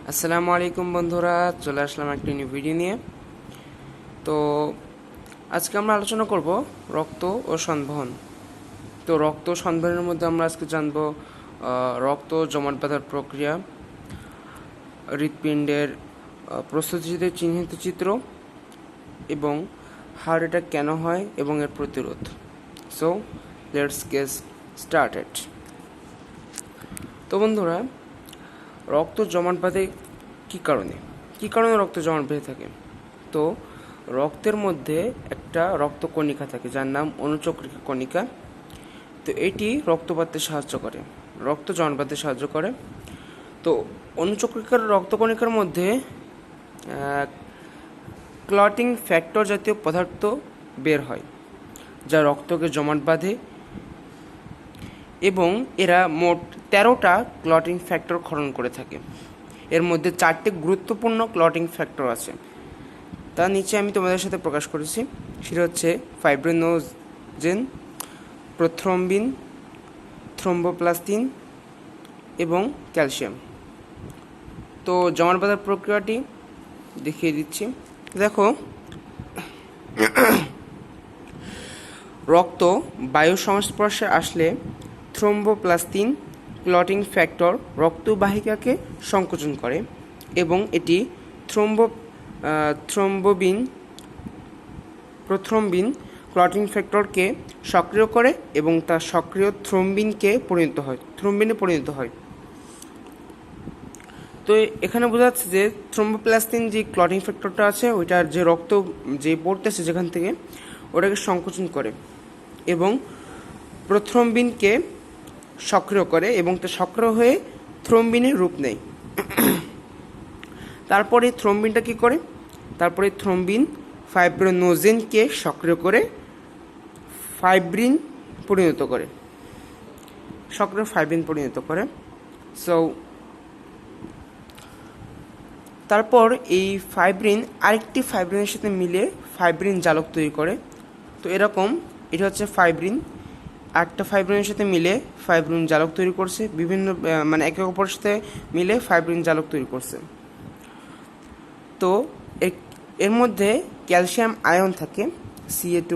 আসসালামু আলাইকুম বন্ধুরা, চলে আসলাম একটি নিউ ভিডিও নিয়ে। তো আজকে আমরা আলোচনা করব রক্ত ও সন্দবহন। তো রক্ত ও সন্দবহনের মধ্যে আমরা আজকে জানব রক্ত জমাট বাঁধার প্রক্রিয়া, হৃৎপিণ্ডের প্রস্তুতিতে চিহ্নিত চিত্র এবং হার্ট অ্যাটাক কেন হয় এবং এর প্রতিরোধ। So let's get started. তো বন্ধুরা, রক্ত জমাট বাঁধে কী কারণে রক্ত জমাট বেঁধে থাকে? তো রক্তের মধ্যে একটা রক্তকণিকা থাকে যার নাম অনুচক্রিকা কণিকা। তো এটি রক্ত জমাট বাঁধতে সাহায্য করে। তো অনুচক্রিকার রক্তকণিকার মধ্যে ক্লটিং ফ্যাক্টর জাতীয় পদার্থ বের হয় যা রক্তকে জমাট বাঁধে, এবং এরা মোট 13টা ক্লটিং ফ্যাক্টর ক্ষরণ করে থাকে। এর মধ্যে 4টি গুরুত্বপূর্ণ ক্লটিং ফ্যাক্টর আছে, তার নিচে আমি তোমাদের সাথে প্রকাশ করেছি। সেটা হচ্ছে ফাইব্রিনোজেন, প্রোথ্রম্বিন, থ্রোম্বোপ্লাস্টিন এবং ক্যালসিয়াম। তো জমাট বাঁধার প্রক্রিয়াটি দেখিয়ে দিচ্ছি। দেখো, রক্ত বায়ু সংস্পর্শে আসলে থ্রোম্বোপ্লাস্টিন ক্লটিং ফ্যাক্টর রক্তবাহিকাকে সংকোচন করে এবং এটি প্রোথ্রম্বিন ক্লটিং ফ্যাক্টরকে সক্রিয় করে এবং তা সক্রিয় থ্রোম্বিনে পরিণত হয়। তো এখানে বোঝা যাচ্ছে যে থ্রোম্বোপ্লাস্টিন যে ক্লটিং ফ্যাক্টরটা আছে, ওইটার যে রক্ত যে পড়তেছে যেখান থেকে, ওটাকে সংকোচন করে এবং প্রোথ্রম্বিনকে সক্রিয় করে এবং তা সক্রিয় হয়ে থ্রোম্বিনের রূপ নেয়। তারপরে থ্রোম্বিনটা কী করে? তারপরে থ্রোম্বিন ফাইব্রিনোজেনকে সক্রিয় করে ফাইব্রিন পরিণত করে, সক্রিয় ফাইব্রিন পরিণত করে। সো তারপর এই ফাইব্রিন আরেকটি ফাইব্রিনের সাথে মিলে ফাইব্রিন জালক তৈরি করে। তো এরকম এটা হচ্ছে ফাইব্রিন, একটা ফাইব্রিনের সাথে মিলে ফাইব্রিন জালক তৈরি করছে, বিভিন্ন একে অপরের সাথে মিলে ফাইব্রিন জালক তৈরি করছে। তো এর মধ্যে ক্যালসিয়াম আয়ন থাকে, Ca2+,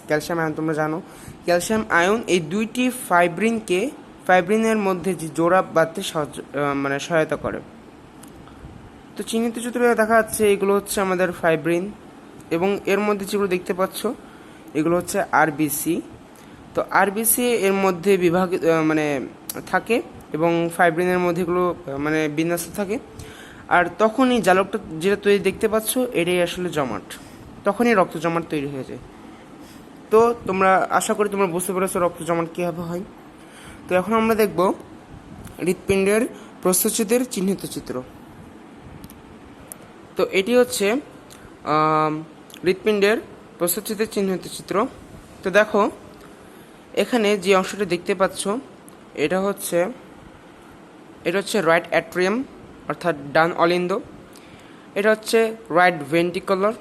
ক্যালসিয়াম আয়ন তোমরা জানো। ক্যালসিয়াম আয়ন এই দুইটি ফাইব্রিনের মধ্যে যে জোড়া বাঁধতে সহায়তা করে। তো চিহ্নিত চিত্রে দেখা যাচ্ছে এগুলো হচ্ছে আমাদের ফাইব্রিন, এবং এর মধ্যে যেগুলো দেখতে পাচ্ছ এগুলো হচ্ছে আরবিসি। তো আরবিসি এর মধ্যে বিভাগ থাকে এবং ফাইব্রিনের মধ্যে এগুলো বিন্যস্ত থাকে। আর তখনই জালকটা যেটা তৈরি দেখতে পাচ্ছ, এটাই আসলে জমাট, তখনই রক্ত জমাট তৈরি হয়ে যায়। তো তোমরা আশা করি তোমরা বুঝতে পেরেছো রক্ত জমাট কীভাবে হয়। তো এখন আমরা দেখব হৃৎপিণ্ডের প্রস্থচ্ছেদের চিহ্নিত চিত্র। তো এটি হচ্ছে হৃৎপিণ্ডের প্রস্থচ্ছেদের চিহ্নিত চিত্র। তো দেখো, এখানে যে অংশটা দেখতে পাচ্ছ এটা হচ্ছে রাইট অ্যাট্রিয়াম অর্থাৎ ডান অলিন্দ। এটা হচ্ছে রাইট ভেন্ট্রিকুলার,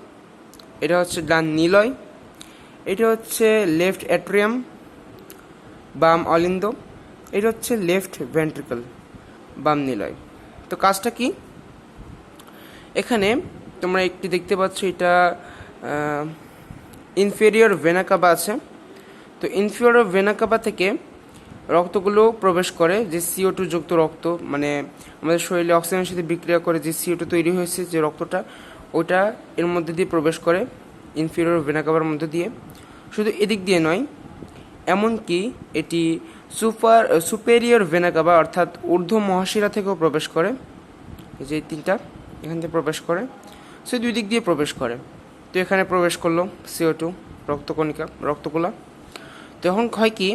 এটা হচ্ছে ডান নিলয়। এটা হচ্ছে লেফট অ্যাট্রিয়াম, বাম অলিন্দ। এটা হচ্ছে লেফট ভেন্ট্রিকল, বাম নিলয়। তো কাজটা কি? এখানে তোমরা একটি দেখতে পাচ্ছ, এটা ইনফেরিয়র ভেনা কাভা আছে। তো ইনফেরিয়র ভেনা কাভা থেকে রক্তগুলো প্রবেশ করে, যে CO2 যুক্ত রক্ত, আমাদের শরীরে অক্সিজেনের সাথে বিক্রিয়া করে যে CO2 তৈরি হয়েছে যে রক্তটা, ওটা এর মধ্যে দিয়ে প্রবেশ করে ইনফেরিয়র ভেনা কাভার মধ্যে দিয়ে। শুধু এদিক দিয়ে নয়, এমনকি এটি সুপেরিয়র ভেনা কাভা অর্থাৎ ঊর্ধ্ব মহাশিরা থেকেও প্রবেশ করে। এই যে তিনটা এখান থেকে প্রবেশ করে, সে দুই দিক দিয়ে প্রবেশ করে। তো এখানে প্রবেশ করলো CO2 রক্তকণিকা। তো এখন হয় কি,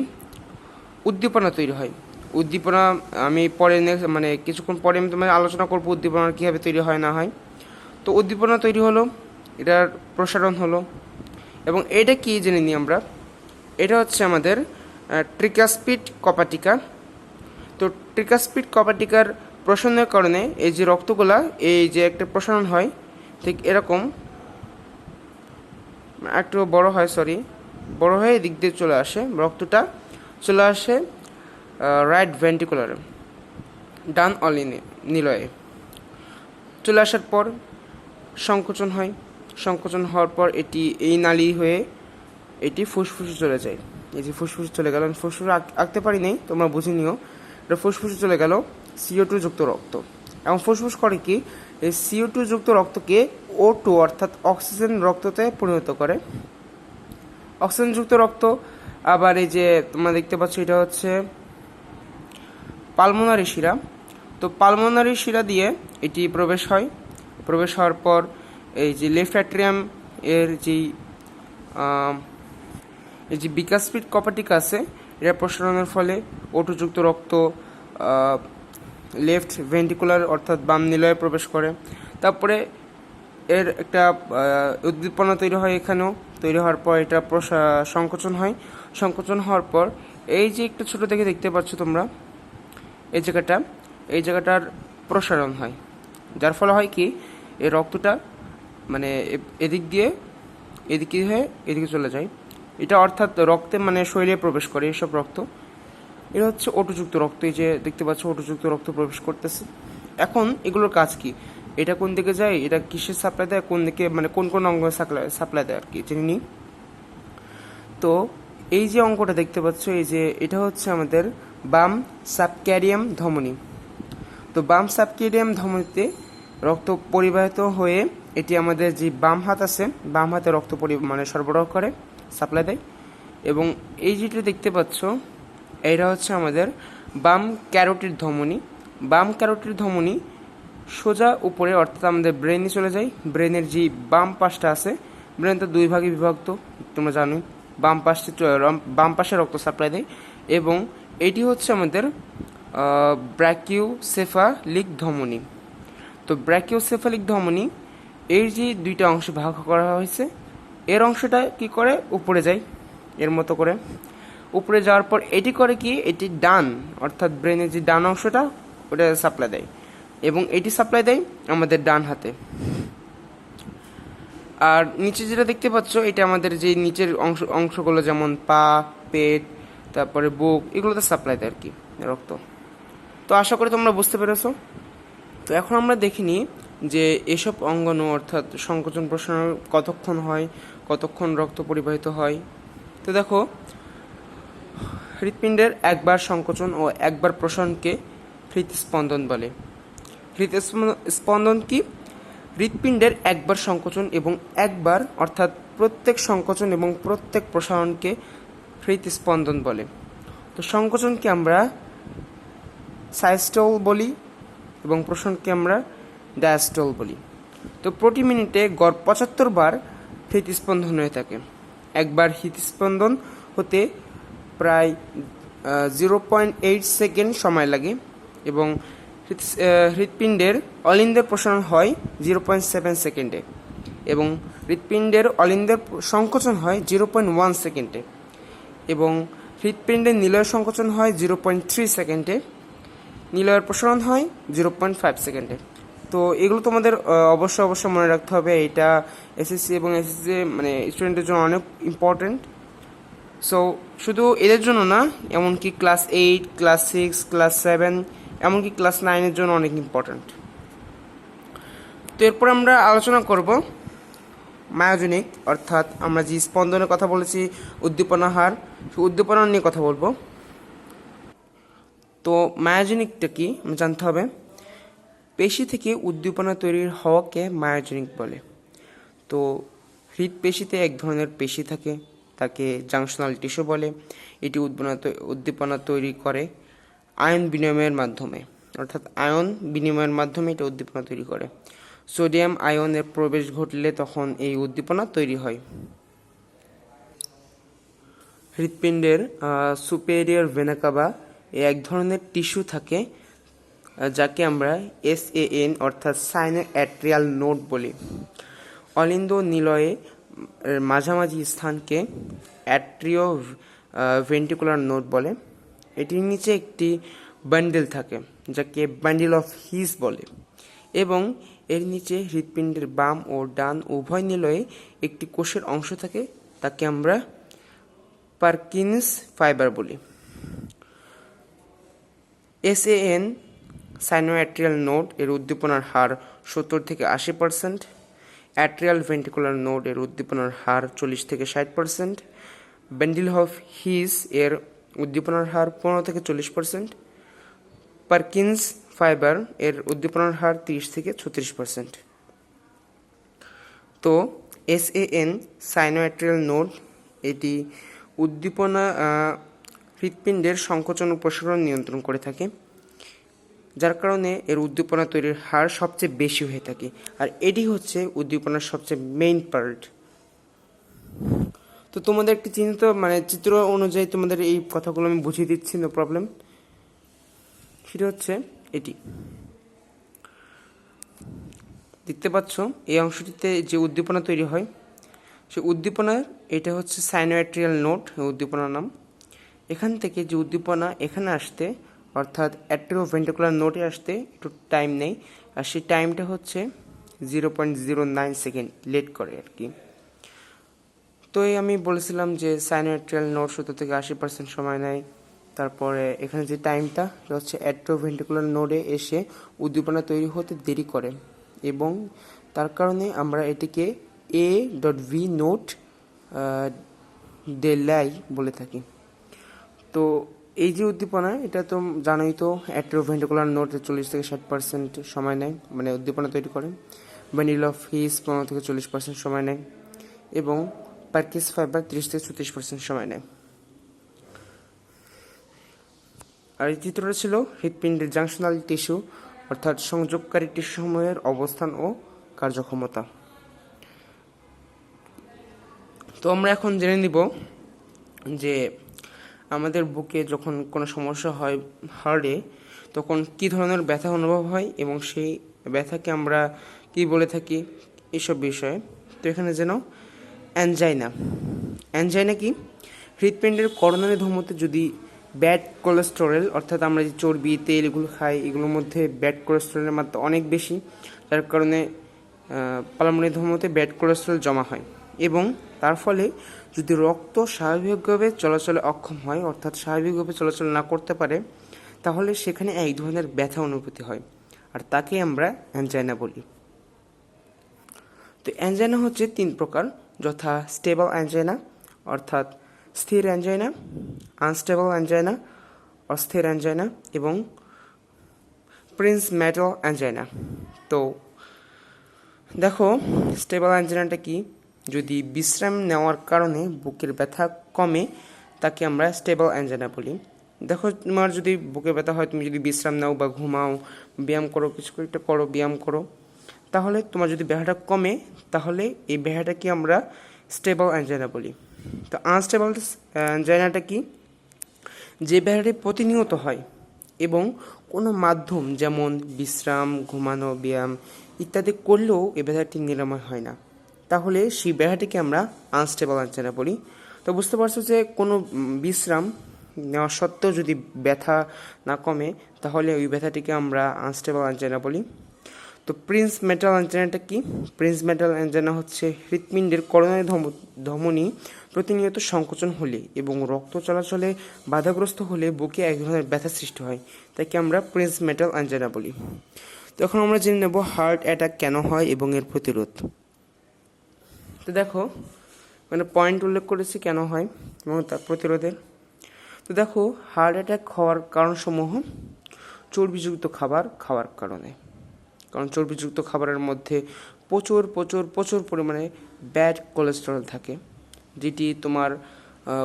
উদ্দীপনা তৈরি হয়। উদ্দীপনা আমি পরে কিছুক্ষণ পরে আমি তোমাদের আলোচনা করবো উদ্দীপনা কীভাবে তৈরি হয় না হয়। তো উদ্দীপনা তৈরি হলো, এটার প্রসারণ হলো, এবং এটা কি জেনে নিই আমরা। এটা হচ্ছে আমাদের ট্রিকাস্পিড কপাটিকা। তো ট্রিকাস্পিড কপাটিকার প্রসারণের কারণে এই যে রক্তগুলা, এই যে একটা প্রসারণ হয়, ঠিক এরকম একটু বড় হয়ে এদিক দিয়ে চলে আসে, রক্তটা চলে আসে রাইট ভেন্ট্রিকুলারে, ডান নিলয়ে। চলে আসার পর সংকোচন হয়, সংকোচন হওয়ার পর এটি এই নালী হয়ে এটি ফুসফুসে চলে যায়। এই যে ফুসফুসে চলে গেল, ফুসফুসে আঁকতে পারি নাই, তোমরা বুঝে নিও। এটা ফুসফুসে চলে গেল CO2 যুক্ত রক্ত। এবং ফুসফুস করে কি, এই CO2 যুক্ত রক্তকে O2 অর্থাৎ অক্সিজেন রক্ততে পরিণত করে। অক্সিজেন যুক্ত রক্ত আবার এই যে তোমরা দেখতে পাচ্ছ এটা হচ্ছে পালমোনারি শিরা। তো পালমোনারি শিরা দিয়ে এটি প্রবেশ হয়। প্রবেশ হওয়ার পর এই যে লেফট অ্যাট্রিয়াম এর যে বিকাসপিড কপাটিক আছে, এটা প্রসারণের ফলে O2 যুক্ত রক্ত লেফট ভেন্ট্রিকুলার অর্থাৎ বাম নিলয়ে প্রবেশ করে। তারপরে এর একটা উদ্দীপনা তৈরি হয়, এখানেও তৈরি হওয়ার পর এটা সংকোচন হয়। সংকোচন হওয়ার পর এই যে একটু ছোট দেখে দেখতে পাচ্ছ তোমরা, এই জায়গাটার প্রসারণ হয়, যার ফলে হয় কি এই রক্তটা মানে এদিকে হয়ে এদিকে চলে যায়। এটা অর্থাৎ রক্তে মানে শরীরে প্রবেশ করে এসব রক্ত। এটা হচ্ছে O2 যুক্ত রক্ত। এই যে দেখতে পাচ্ছ O2 যুক্ত রক্ত প্রবেশ করতেছে। এখন এগুলোর কাজ কি, এটা কোন দিকে যায়, এটা কিসের সাপ্লাই দেয়, কোন দিকে মানে কোন কোন অঙ্গ সাপ্লাই দেয় আর কি জেনে নিই। তো এই যে অঙ্কটা দেখতে পাচ্ছ, এই যে এটা হচ্ছে আমাদের বাম সাবক্যারিয়াম ধমনী। তো বাম সাবক্যারিয়াম ধমনীতে রক্ত পরিবাহিত হয়ে এটি আমাদের যে বাম হাত আছে, বাম হাতে রক্ত মানে সরবরাহ করে, সাপ্লাই দেয়। এবং এই যেটা দেখতে পাচ্ছ এটা হচ্ছে আমাদের বাম ক্যারোটিড ধমনী। বাম ক্যারোটিড ধমনী সোজা উপরে অর্থাৎ আমাদের ব্রেনে চলে যায়। ব্রেনের যে বাম পাশটা আছে, ব্রেন তো দুই ভাগে বিভক্ত তোমরা জানো, বাম পাশে রক্ত সাপ্লাই দেয়। এবং এটি হচ্ছে আমাদের ব্র্যাকিওসেফালিক ধমনী। তো ব্র্যাকিওসেফালিক ধমনী এর যে দুইটা অংশে ভাগ করা হয়েছে, এর অংশটা কি করে উপরে যায় এর মতো করে। উপরে যাওয়ার পর এটি করে কি, এটি ডান অর্থাৎ ব্রেনের যে ডান অংশটা ওটা সাপ্লাই দেয়, এবং এটি সাপ্লাই দেয় আমাদের ডান হাতে। আর নিচে যেটা দেখতে পাচ্ছ এটা আমাদের যে নিচের অংশগুলো যেমন পা, পেট, তারপরে বুক, এগুলোতে সাপ্লাই দেয় আর কি রক্ত। তো আশা করি তোমরা বুঝতে পেরেছো। তো এখন আমরা দেখিনি যে এসব অঙ্গাণু অর্থাৎ সংকোচন প্রসারণ কতক্ষণ হয়, কতক্ষণ রক্ত পরিবাহিত হয়। তো দেখো, হৃৎপিণ্ডের একবার সংকোচন ও একবার প্রসারণকে হৃৎস্পন্দন বলে। হৃৎস্পন্দন কি, হৃৎপিণ্ডের একবার সংকোচন এবং একবার অর্থাৎ প্রত্যেক সংকোচন এবং প্রত্যেক প্রসারণকে হৃৎস্পন্দন বলে। তো সংকোচনকে আমরা সাইস্টল বলি এবং প্রসারণকে আমরা ডায়াস্টল বলি। তো প্রতি মিনিটে গড় 75 বার হৃৎস্পন্দন হয়ে থাকে। একবার হৃৎস্পন্দন হতে প্রায় 0.8 সেকেন্ড সময় লাগে এবং হৃৎপিণ্ডের অলিন্দের প্রসারণ হয় 0.7 সেকেন্ডে এবং হৃৎপিণ্ডের অলিন্দের সংকোচন হয় 0.1 সেকেন্ডে এবং হৃৎপিণ্ডের নিলয়ের সংকোচন হয় 0.3 সেকেন্ডে, নিলয়ের প্রসারণ হয় 0.5 সেকেন্ডে। তো এগুলো তোমাদের অবশ্যই মনে রাখতে হবে। এটা এসএসসি এবং এসএসসি মানে স্টুডেন্টের জন্য অনেক ইম্পর্টেন্ট। সো শুধু এদের জন্য না, এমনকি ক্লাস 8, ক্লাস 6, ক্লাস 7, এমনকি ক্লাস 9-এর জন্য অনেক ইম্পর্ট্যান্ট। তো এরপর আমরা আলোচনা করব মায়োজেনিক, অর্থাৎ আমরা যে স্পন্দনের কথা বলেছি, উদ্দীপনা হার, উদ্দীপনা নিয়ে কথা বলবো। তো মায়োজেনিকটা কি জানতে হবে। পেশি থেকে উদ্দীপনা তৈরির হওয়াকে মায়োজেনিক বলে। তো হৃৎপেশিতে এক ধরনের পেশি থাকে, তাকে জাংশনাল টিস্যু বলে। এটি উদ্দীপনা তৈরি করে আয়ন বিনিময়ের মাধ্যমে, অর্থাৎ আয়ন বিনিময়ের মাধ্যমে এটা উদ্দীপনা তৈরি করে। সোডিয়াম আয়নের প্রবেশ ঘটলে তখন এই উদ্দীপনা তৈরি হয়। হৃৎপিণ্ডের সুপেরিয়র ভেনা কাভা এক ধরনের টিস্যু থাকে যাকে আমরা SAN অর্থাৎ সাইনোঅ্যাট্রিয়াল নোড বলি। অলিন্দ নিলয়ে মাঝামাঝি স্থানকে অ্যাট্রিও ভেন্ট্রিকুলার নোড বলে। এটির নিচে একটি বান্ডেল থাকে যাকে বান্ডেল অফ হিস বলে এবং এর নিচে হৃৎপিণ্ডের বাম ও ডান উভয় নিলয়ে একটি কোষের অংশ থাকে, তাকে আমরা পারকিনস ফাইবার বলি। SAN সাইনোঅ্যাট্রিয়াল নোড এর উদ্দীপনার হার 70 থেকে 80%, অ্যাট্রিয়াল ভেন্ট্রিকুলার নোড এর উদ্দীপনার হার 40 থেকে 60%, ব্যান্ডেল অফ হিস এর উদ্দীপনার হার 15 থেকে 40%, পারকিন্স ফাইবার এর উদ্দীপনার হার 30 থেকে 36%। তো SAN সাইনোঅ্যাট্রিয়াল নোড এটি উদ্দীপনা হৃৎপিণ্ডের সংকোচন ও প্রসারণ নিয়ন্ত্রণ করে থাকে, যার কারণে এর উদ্দীপনা তৈরির হার সবচেয়ে বেশি হয়ে থাকে, আর এটি হচ্ছে উদ্দীপনার সবচেয়ে মেইন পার্ট। তো তোমাদের একটি চিত্র অনুযায়ী তোমাদের এই কথাগুলো আমি বুঝিয়ে দিচ্ছি, নো প্রবলেম। সেটা হচ্ছে এটি দেখতে পাচ্ছ, এই অংশটিতে যে উদ্দীপনা তৈরি হয় সেই উদ্দীপনার এটা হচ্ছে সাইনোঅ্যাট্রিয়াল নোড, উদ্দীপনার নাম। এখান থেকে যে উদ্দীপনা এখানে আসতে অর্থাৎ অ্যাট্রিওভেন্ট্রিকুলার নোডে আসতে একটু টাইম নেই, আর সেই টাইমটা হচ্ছে 0.09 সেকেন্ড লেট করে আর কি। তো এই আমি বলেছিলাম যে সাইনোঅ্যাট্রিয়াল নোড 70 থেকে 80% সময় নেয়। তারপরে এখানে যে টাইমটা হচ্ছে অ্যাট্রিওভেন্ট্রিকুলার নোডে এসে উদ্দীপনা তৈরি হতে দেরি করে, এবং তার কারণে আমরা এটিকে A.V নোট ডেলাই বলে থাকি। তো এই যে উদ্দীপনা এটা তো জানোই, তো অ্যাট্রিওভেন্ট্রিকুলার নোটে 40 থেকে 60% সময় নেয়, মানে উদ্দীপনা তৈরি করে। ব্যান্ডেল অফ হিস 15 থেকে 40% সময় নেয়, এবং পারকিন্স ফাইবার 30 থেকে 36% সময় নেয়। আর এই চিত্রটা ছিল হৃৎপিণ্ডের জাংশনাল টিস্যু অর্থাৎ সংযোগকারী টিস্যুসমূহের অবস্থান ও কার্যক্ষমতা। তো আমরা এখন জেনে নিব যে আমাদের বুকে যখন কোনো সমস্যা হয় হার্টে, তখন কী ধরনের ব্যথা অনুভব হয় এবং সেই ব্যথাকে আমরা কি বলে থাকি, এসব বিষয়ে। তো এখানে যেন অ্যানজাইনা কি, হৃৎপিণ্ডের করোনারি ধমনীতে যদি ব্যাড কোলেস্টেরল অর্থাৎ আমরা যে চর্বি তেল এগুলো খাই, এগুলোর মধ্যে ব্যাড কোলেস্টেরলের মাত্রা অনেক বেশি, যার কারণে পালমোনারি ধমনীতে ব্যাড কোলেস্টেরল জমা হয়, এবং তার ফলে যদি রক্ত স্বাভাবিকভাবে চলাচলে অক্ষম হয় অর্থাৎ স্বাভাবিকভাবে চলাচল না করতে পারে, তাহলে সেখানে এক ধরনের ব্যথা অনুভূতি হয়, আর তাকে আমরা অ্যানজাইনা বলি। তো অ্যানজাইনা হচ্ছে 3 প্রকার, যথা স্টেবল অ্যানজাইনা অর্থাৎ স্থির অ্যানজাইনা, আনস্টেবল অ্যানজাইনা অস্থির অ্যানজাইনা, এবং প্রিন্সমেটাল অ্যানজাইনা। তো দেখো স্টেবল অ্যানজাইনাটা কি, যদি বিশ্রাম নেওয়ার কারণে বুকের ব্যথা কমে তাকে আমরা স্টেবল অ্যানজাইনা বলি। দেখো তোমার যদি বুকে ব্যথা হয়, তুমি যদি বিশ্রাম নাও বা ঘুমাও, ব্যায়াম করো, কিছু একটা করো, ব্যায়াম করো, তাহলে তোমার যদি ব্যথাটা কমে, তাহলে এই ব্যথাটাকে আমরা স্টেবল অ্যানজাইনা বলি। তো আনস্টেবল অ্যানজাইনাটা কি, যে ব্যথাটি প্রতিনিয়ত হয় এবং কোনো মাধ্যম যেমন বিশ্রাম, ঘুমানো, ব্যায়াম ইত্যাদি করলেও এই ব্যথাটি নিরাময় হয় না, তাহলে সেই ব্যথাটিকে আমরা আনস্টেবল অ্যানজাইনা বলি। তো বুঝতে পারছো যে কোনো বিশ্রাম নেওয়া সত্ত্বেও যদি ব্যথা না কমে, তাহলে ওই ব্যথাটিকে আমরা আনস্টেবল অ্যানজাইনা বলি। তো প্রিন্সমেটাল অ্যানজাইনাটা কি, প্রিন্সমেটাল অ্যানজাইনা হচ্ছে হৃৎপিণ্ডের করোনারি ধমনী প্রতিনিয়ত সংকোচন হলে এবং রক্ত চলাচলে বাধাগ্রস্ত হলে বুকে এক ধরনের ব্যথা সৃষ্টি হয়, তাকে আমরা প্রিন্সমেটাল অ্যানজাইনা বলি। তো এখন আমরা জেনে নেব হার্ট অ্যাটাক কেন হয় এবং এর প্রতিরোধ। তো দেখো মানে পয়েন্ট উল্লেখ করেছি কেন হয় এবং তার প্রতিরোধের। তো দেখো হার্ট অ্যাটাক হওয়ার কারণসমূহ চর্বিযুক্ত খাবার খাওয়ার কারণে, কারণ চর্বিযুক্ত খাবারের মধ্যে প্রচুর পরিমাণে ব্যাড কোলেস্টেরল থাকে, যেটি তোমার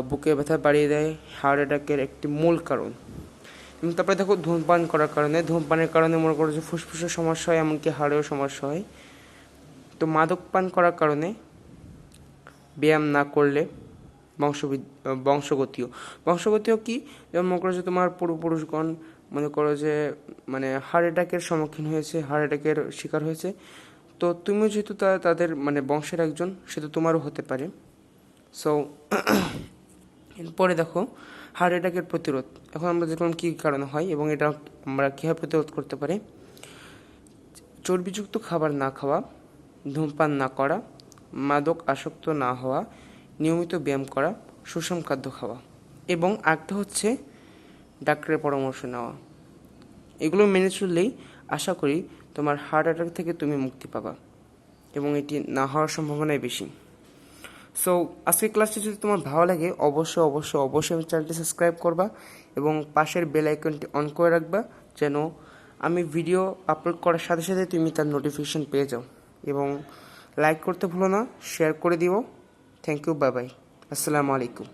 বুকে ব্যথা বাড়িয়ে দেয়, হার্ট অ্যাটাকের একটি মূল কারণ। এবং তারপরে দেখো ধূমপান করার কারণে, ধূমপানের কারণে মনে করো যে ফুসফুসের সমস্যা হয়, এমনকি হাড়েও সমস্যা হয়। তো মাদক পান করার কারণে, ব্যায়াম না করলে, বংশগতীয় কি, যেমন মনে করো যে তোমার পূর্বপুরুষগণ মনে করো যে মানে হার্ট অ্যাটাকের সম্মুখীন হয়েছে, হার্ট অ্যাটাকের শিকার হয়েছে, তো তুমিও যেহেতু তাদের মানে বংশের একজন, সেটা তোমারও হতে পারে। সো এরপরে দেখো হার্ট অ্যাটাকের প্রতিরোধ। এখন আমরা দেখলাম কী কারণে হয় এবং এটা আমরা কীভাবে প্রতিরোধ করতে পারি। চর্বিযুক্ত খাবার না খাওয়া, ধূমপান না করা, মাদক আসক্ত না হওয়া, নিয়মিত ব্যায়াম করা, সুষম খাদ্য খাওয়া, এবং আরেকটা হচ্ছে ডাক্তারের পরামর্শ নেওয়া। এগুলো মেনে চললেই আশা করি তোমার হার্ট অ্যাটাক থেকে তুমি মুক্তি পাবা, এবং এটি না হওয়ার সম্ভাবনাই বেশি। সো আজকের ক্লাসটি যদি তোমার ভালো লাগে অবশ্যই অবশ্যই অবশ্যই আমার চ্যানেলটি সাবস্ক্রাইব করবা এবং পাশের বেল আইকনটি অন করে রাখবা, যেন আমি ভিডিও আপলোড করার সাথে সাথে তুমি তার নোটিফিকেশন পেয়ে যাও। এবং লাইক করতে ভুলো না, শেয়ার করে দিও। থ্যাংক ইউ, বাই বাই, আসসালামু আলাইকুম।